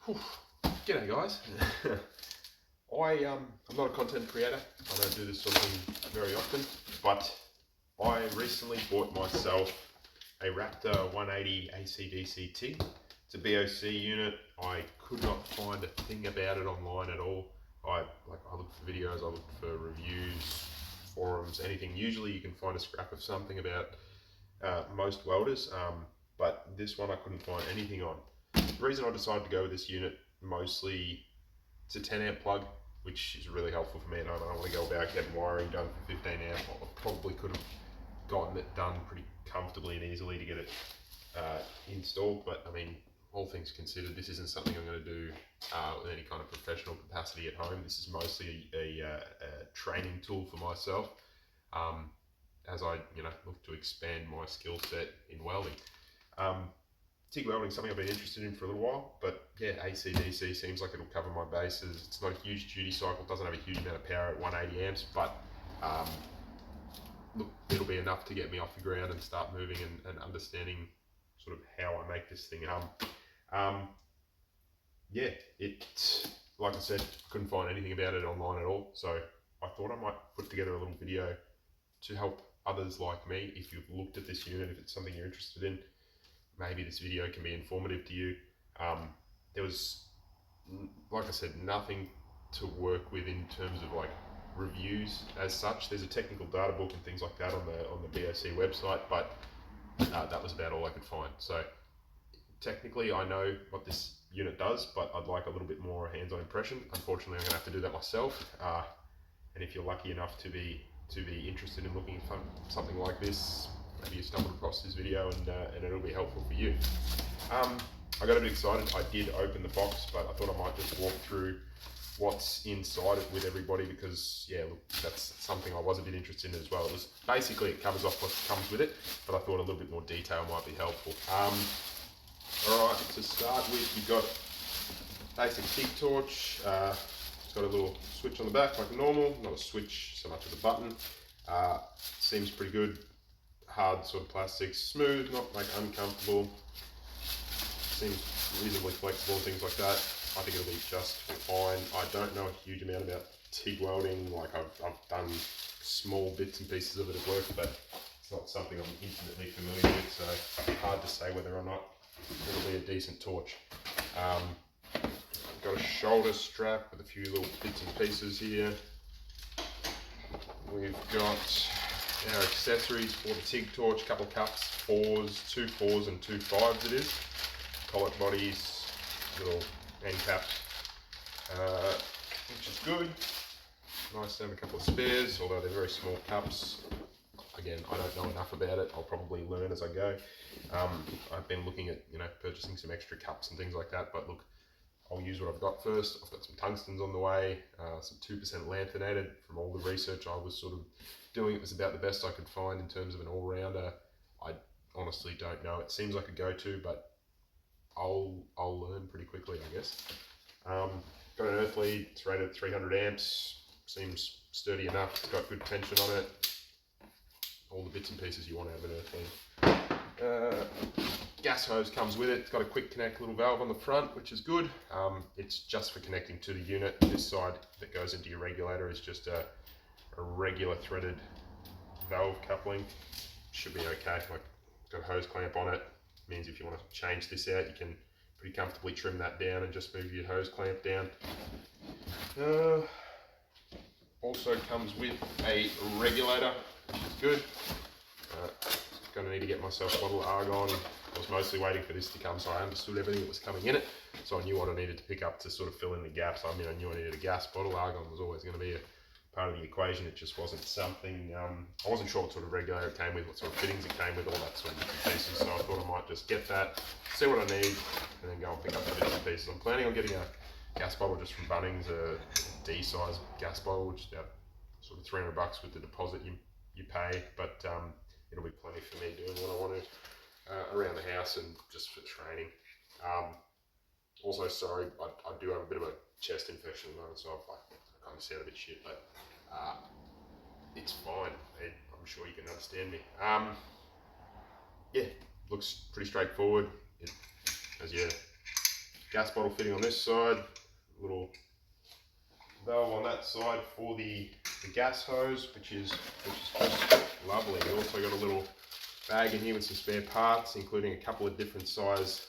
Whew. G'day guys. I'm not a content creator. I don't do this sort of thing very often, but I recently bought myself a Raptor 180 AC DC TIG. It's a BOC unit. I could not find a thing about it online at all. I looked for videos, I looked for reviews, forums, anything. Usually you can find a scrap of something about most welders, but this one I couldn't find anything on. The reason I decided to go with this unit, mostly it's a 10 amp plug, which is really helpful for me. And I don't want to go about getting wiring done for 15 amp. I probably could have gotten it done pretty comfortably and easily to get it installed, but I mean, all things considered, this isn't something I'm going to do with any kind of professional capacity at home. This is mostly a training tool for myself, as I look to expand my skill set in welding. TIG welding is something I've been interested in for a little while, but yeah, AC DC seems like it'll cover my bases. It's not a huge duty cycle, doesn't have a huge amount of power at 180 amps, but look, it'll be enough to get me off the ground and start moving and understanding sort of how I make this thing yeah, like I said, couldn't find anything about it online at all, so I thought I might put together a little video to help others like me. If you've looked at this unit, if it's something you're interested in, maybe this video can be informative to you. There was, like I said, nothing to work with in terms of like reviews as such. There's a technical data book and things like that on the BOC website, but that was about all I could find. So technically I know what this unit does, but I'd like a little bit more hands-on impression. Unfortunately, I'm gonna have to do that myself. And if you're lucky enough to be interested in looking at something like this, maybe you stumbled across this video and it'll be helpful for you. I got a bit excited. I did open the box, but I thought I might just walk through what's inside it with everybody, because yeah, look, that's something I was a bit interested in as well. It was basically, it covers off what comes with it, but I thought a little bit more detail might be helpful. Alright, to start with, you've got basic TIG torch. It's got a little switch on the back like normal, not a switch so much as a button. Seems pretty good. Hard sort of plastic, smooth, not like uncomfortable. Seems reasonably flexible, things like that. I think it'll be just fine. I don't know a huge amount about TIG welding. Like I've done small bits and pieces of it at work, but it's not something I'm intimately familiar with, so hard to say whether or not it'll be a decent torch. Got a shoulder strap with a few little bits and pieces here. We've got our accessories for the TIG torch, couple of cups, two fours and two fives it is. Collet bodies, little end caps, which is good. Nice to have a couple of spares, although they're very small cups. Again, I don't know enough about it. I'll probably learn as I go. I've been looking at purchasing some extra cups and things like that, but look, I'll use what I've got first. I've got some tungstens on the way, some 2% lanthanated. From all the research I was sort of doing, it was about the best I could find in terms of an all-rounder. I honestly don't know. It seems like a go-to, but I'll learn pretty quickly, I guess. Got an earth lead. It's rated at 300 amps. Seems sturdy enough. It's got good tension on it. All the bits and pieces you want out of an earth lead. Gas hose comes with it. It's got a quick connect little valve on the front, which is good. It's just for connecting to the unit. This side that goes into your regulator is just a regular threaded valve coupling. Should be okay. Like, got a hose clamp on it. Means if you want to change this out, you can pretty comfortably trim that down and just move your hose clamp down. Also comes with a regulator, which is good. Gonna need to get myself a bottle of argon. I was mostly waiting for this to come, so I understood everything that was coming in it. So I knew what I needed to pick up to sort of fill in the gaps. I mean, I knew I needed a gas bottle. Argon was always going to be a part of the equation. It just wasn't something, I wasn't sure what sort of regulator it came with, what sort of fittings it came with, all that sort of bits and pieces. So I thought I might just get that, see what I need, and then go and pick up the bits and pieces. I'm planning on getting a gas bottle just from Bunnings, a D-size gas bottle, which is about sort of $300 with the deposit you pay, but it'll be plenty for me doing what I want to around the house and just for training. Also, sorry, I do have a bit of a chest infection at the moment, so I kind of sound a bit shit, but it's fine. I'm sure you can understand me. Yeah, looks pretty straightforward. As you gas bottle fitting on this side, little valve on that side for the gas hose, which is just lovely. We also got a little bag in here with some spare parts, including a couple of different size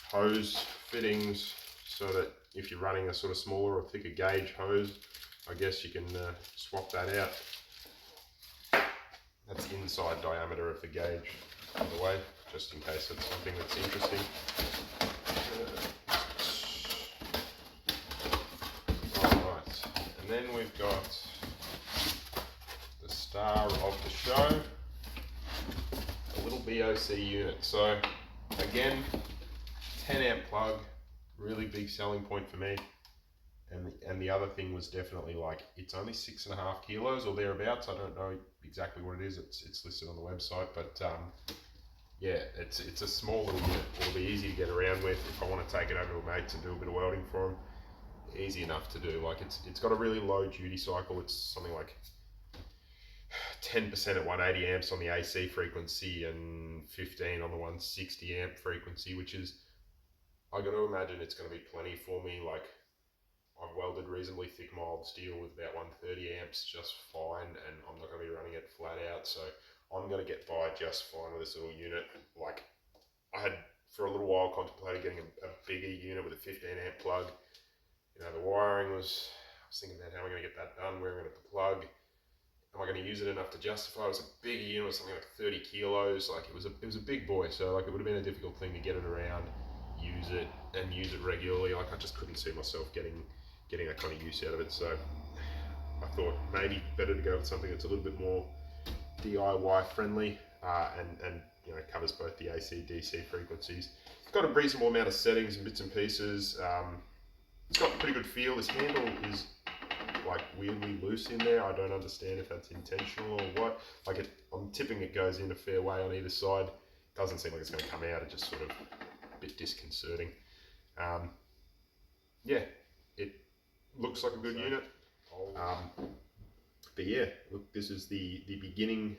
hose fittings, so that if you're running a sort of smaller or thicker gauge hose, I guess you can swap that out. That's the inside diameter of the gauge, by the way, just in case it's something that's interesting. Alright, and then we've got the star of the show, a little BOC unit. So again, 10 amp plug, really big selling point for me. And the other thing was definitely, like, it's only 6.5 kilos or thereabouts. I don't know exactly what it is. It's listed on the website, but yeah, it's a small little unit. It'll be easy to get around with. If I want to take it over to a mate's and do a bit of welding for him, easy enough to do. Like, it's got a really low duty cycle. It's something like 10% at 180 amps on the AC frequency and 15 on the 160 amp frequency, which is, I got to imagine it's going to be plenty for me. Like, I've welded reasonably thick mild steel with about 130 amps just fine, and I'm not going to be running it flat out, so I'm going to get by just fine with this little unit. Like, I had for a little while contemplated getting a bigger unit with a 15 amp plug. You know, the wiring was, I was thinking about how am I going to get that done, where am I going to put the plug, am I going to use it enough to justify? It was a bigger unit, something like 30 kilos, like it was a big boy, so like it would have been a difficult thing to get it around, use it regularly. Like, I just couldn't see myself getting that kind of use out of it, so I thought maybe better to go with something that's a little bit more DIY friendly, and you know, covers both the AC DC frequencies. It's got a reasonable amount of settings and bits and pieces. It's got a pretty good feel. This handle is like weirdly loose in there. I don't understand if that's intentional or what. Like, I'm tipping it goes in a fair way on either side. Doesn't seem like it's going to come out. It's just sort of a bit disconcerting. Yeah, it looks like a good unit. But yeah, look, this is the beginning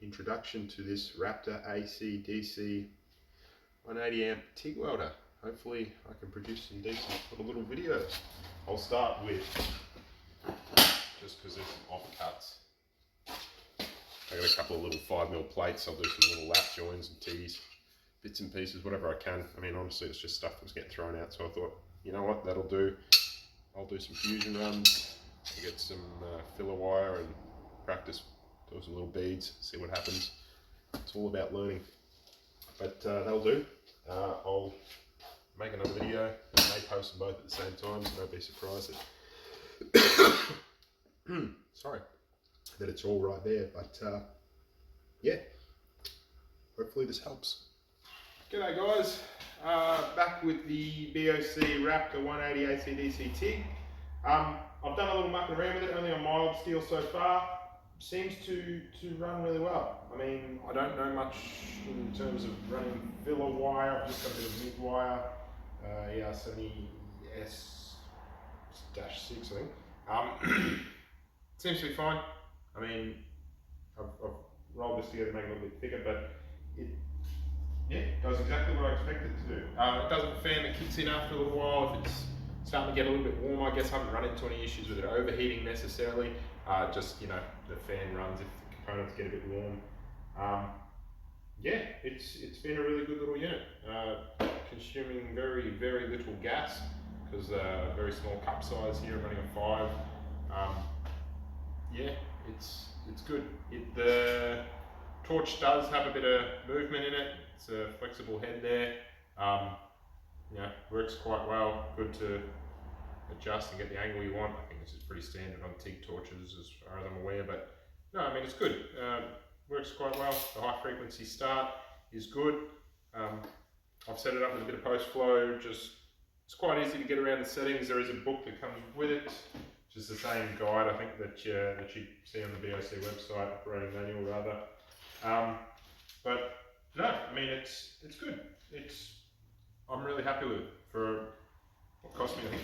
introduction to this Raptor AC DC 180 amp TIG welder. Hopefully I can produce some decent little videos. I'll start with, just because there's some offcuts, I got a couple of little 5mm plates. I'll do some little lap joins and tees, bits and pieces, whatever I can. I mean, honestly, it's just stuff that was getting thrown out, so I thought, you know what, that'll do. I'll do some fusion runs, I'll get some filler wire and practice, do some little beads, see what happens. It's all about learning. But that'll do. I'll make another video. I may post them both at the same time, so don't be surprised that sorry, that it's all right there. But yeah, hopefully this helps. G'day guys, back with the BOC Raptor 180 AC DC TIG. I've done a little mucking around with it, only on mild steel so far. Seems to run really well. I mean, I don't know much in terms of running filler wire. I've just got a bit of MIG wire, ER70S-6, I think. Seems to be fine. I mean, I've rolled this together to make it a little bit thicker, but it does exactly what I expected it to do. It does have a fan that kicks in after a little while if it's starting to get a little bit warm. I guess I haven't run into any issues with it overheating necessarily. Just, you know, the fan runs if the components get a bit warm. Yeah, it's been a really good little unit. Consuming very, very little gas, because very small cup size here. I'm running a 5. Yeah, it's good. The torch does have a bit of movement in it. It's a flexible head there. You know, works quite well. Good to adjust and get the angle you want. I think this is pretty standard on TIG torches as far as I'm aware, but no, I mean, it's good. Works quite well. The high frequency start is good. I've set it up with a bit of post flow. It's quite easy to get around the settings. There is a book that comes with it, which is the same guide I think that you see on the BOC website, operating manual rather. But no, I mean, it's good. I'm really happy with it. For what cost me, I think,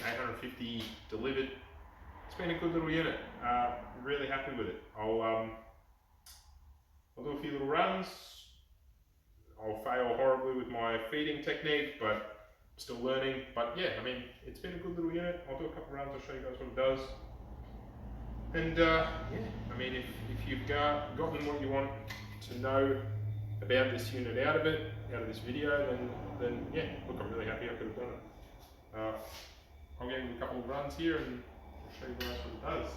$850 delivered. It's been a good little unit. Really happy with it. I'll do a few little runs. I'll fail horribly with my feeding technique, but still learning, but yeah, I mean, it's been a good little unit. I'll do a couple runs, I'll show you guys what it does. And yeah, I mean, if you've gotten what you want to know about this unit out of this video, then yeah, look, I'm really happy I could have done it. I'll give you a couple of runs here and I'll show you guys what it does.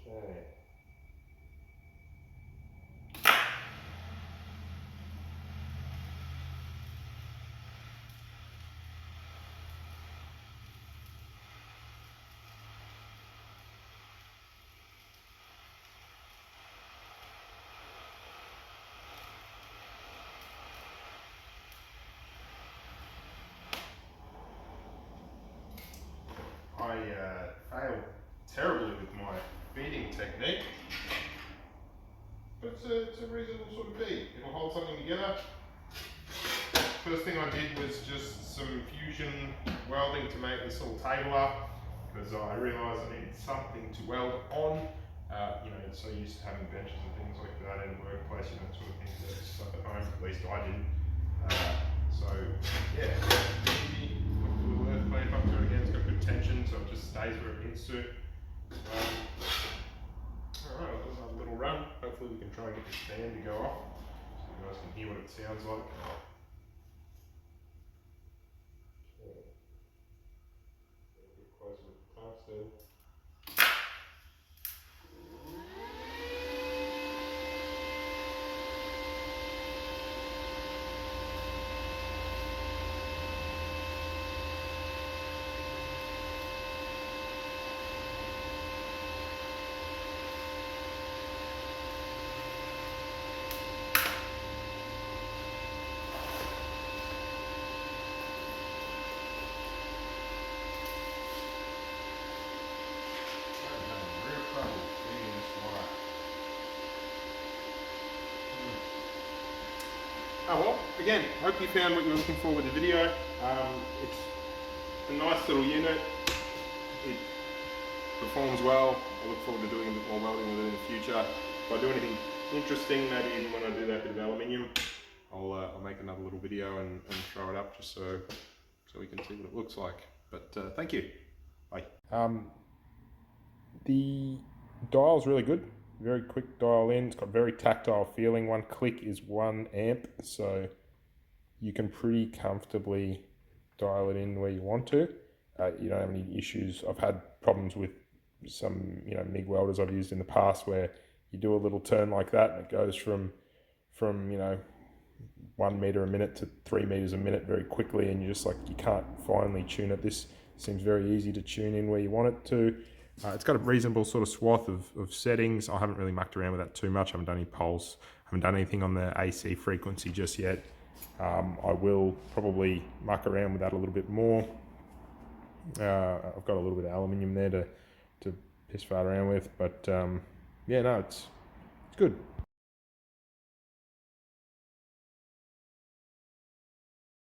Okay. I failed terribly with my feeding technique, but it's a reasonable sort of bead. It'll hold something together. First thing I did was just some fusion welding to make this little table up, because I realised I needed something to weld on. You know, so used to having benches and things like that in the workplace, you know, sort of things that stuff at home, at least I didn't. So yeah, easy. Look to the earth plane up to it again, it's got good tension, so it just stays where it needs to. Alright, I'll do another little run. Hopefully we can try and get this fan to go off, so you guys can hear what it sounds like. Okay. A bit closer with the tungsten. Oh well, again, hope you found what you're looking for with the video. It's a nice little unit. It performs well. I look forward to doing a bit more welding with it in the future. If I do anything interesting, maybe even when I do that bit of aluminium, I'll make another little video and throw it up just so we can see what it looks like. But thank you. Bye. The dial's really good. Very quick dial in. It's got very tactile feeling. One click is 1 amp, so you can pretty comfortably dial it in where you want to. You don't have any issues. I've had problems with some MIG welders I've used in the past where you do a little turn like that and it goes from 1 meter a minute to 3 meters a minute very quickly, and you can't finely tune it. This seems very easy to tune in where you want it to. It's got a reasonable sort of swath of settings. I haven't really mucked around with that too much. I haven't done any pulse. I haven't done anything on the AC frequency just yet. I will probably muck around with that a little bit more. I've got a little bit of aluminium there to piss fart around with, but yeah, no, it's good.